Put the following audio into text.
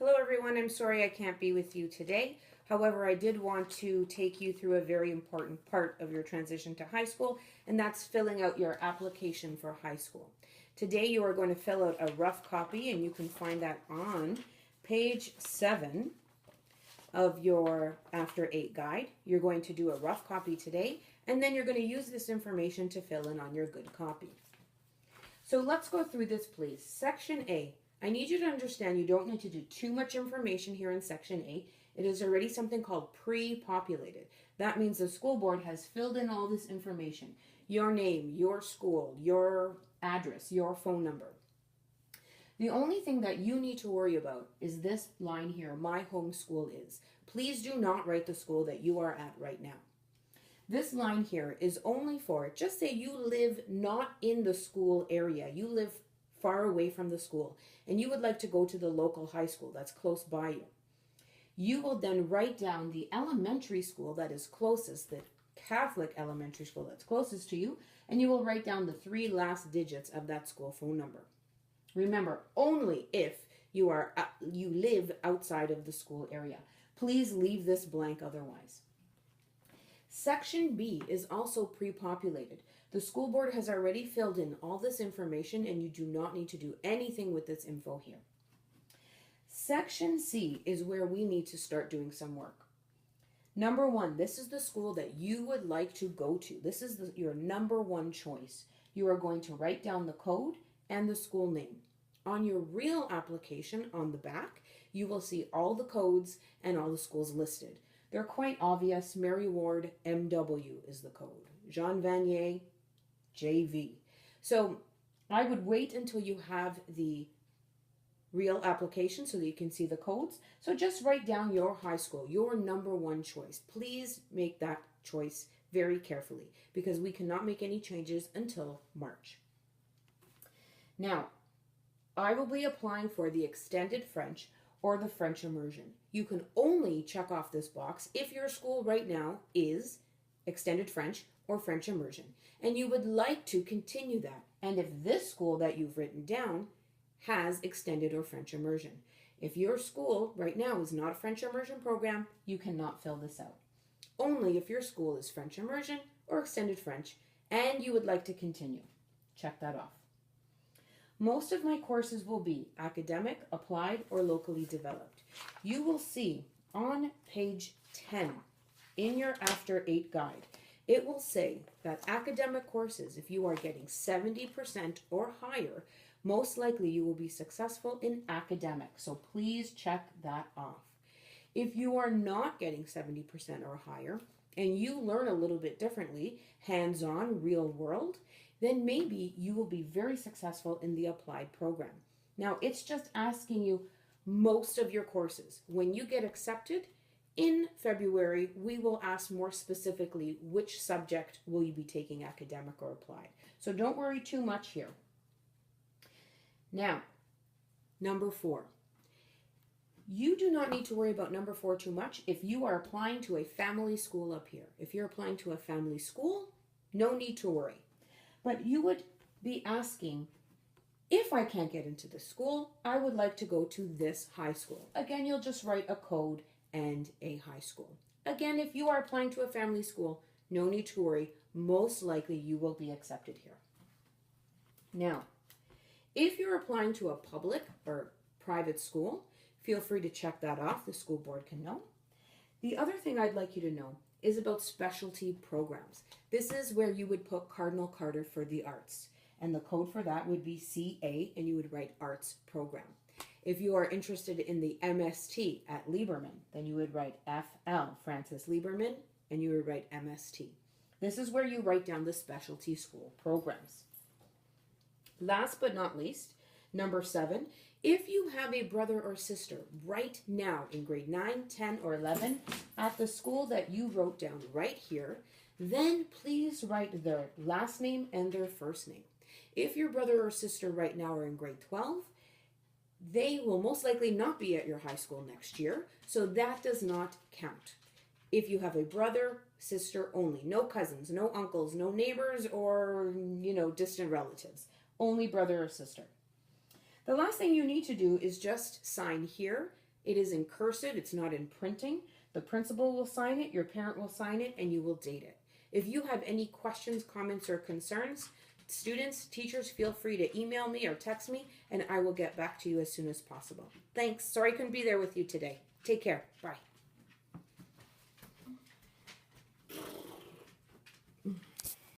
Hello everyone, I'm sorry I can't be with you today. However, I did want to take you through a very important part of your transition to high school, and that's filling out your application for high school. Today you are going to fill out a rough copy, and you can find that on page 7 of your After 8 guide. You're going to do a rough copy today, and then you're going to use this information to fill in on your good copy. So let's go through this, please. Section A. I need you to understand you don't need to do too much information here in Section A. It is already something called pre-populated. That means the school board has filled in all this information. Your name, your school, your address, your phone number. The only thing that you need to worry about is this line here, my home school is. Please do not write the school that you are at right now. This line here is only for, just say you live not in the school area. You live far away from the school, and you would like to go to the local high school that's close by you. You will then write down the elementary school that is closest, the Catholic elementary school that's closest to you, and you will write down the 3 last digits of that school phone number. Remember, only if you live outside of the school area. Please leave this blank otherwise. Section B is also pre-populated. The school board has already filled in all this information, and you do not need to do anything with this info here. Section C is where we need to start doing some work. Number 1, this is the school that you would like to go to. This is your number 1 choice. You are going to write down the code and the school name. On your real application on the back, you will see all the codes and all the schools listed. They're quite obvious. Mary Ward, MW is the code. Jean Vanier, JV. So I would wait until you have the real application so that you can see the codes. So just write down your high school, your number 1 choice. Please make that choice very carefully because we cannot make any changes until March. Now, I will be applying for the extended French or the French immersion. You can only check off this box if your school right now is extended French or French immersion, and you would like to continue that, and if this school that you've written down has extended or French immersion. If your school right now is not a French immersion program, you cannot fill this out. Only if your school is French immersion or extended French, and you would like to continue. Check that off. Most of my courses will be academic, applied, or locally developed. You will see on page 10 in your After 8 guide, it will say that academic courses, if you are getting 70% or higher, most likely you will be successful in academics. So please check that off. If you are not getting 70% or higher, and you learn a little bit differently, hands-on, real world, then maybe you will be very successful in the applied program. Now, it's just asking you most of your courses. When you get accepted in February, we will ask more specifically which subject will you be taking, academic or applied. So don't worry too much here. Now, number 4. You do not need to worry about number 4 too much if you are applying to a family school up here. If you're applying to a family school, no need to worry. But you would be asking, if I can't get into this school, I would like to go to this high school. Again, you'll just write a code and a high school. Again, if you are applying to a family school, no need to worry. Most likely you will be accepted here. Now, if you're applying to a public or private school, feel free to check that off. The school board can know. The other thing I'd like you to know is about specialty programs. This is where you would put Cardinal Carter for the arts. And the code for that would be CA, and you would write arts program. If you are interested in the MST at Lieberman, then you would write FL, Francis Lieberman, and you would write MST. This is where you write down the specialty school programs. Last but not least, number 7, if you have a brother or sister right now in grade 9, 10, or 11 at the school that you wrote down right here, then please write their last name and their first name. If your brother or sister right now are in grade 12, they will most likely not be at your high school next year, so that does not count. If you have a brother, sister only, no cousins, no uncles, no neighbors, or, distant relatives, only brother or sister. The last thing you need to do is just sign here It is in cursive, it's not in printing. The principal will sign it, your parent will sign it, and you will date it. If you have any questions, comments, or concerns, students, teachers, feel free to email me or text me, and I will get back to you as soon as possible. Thanks. Sorry I couldn't be there with you today. Take care. Bye.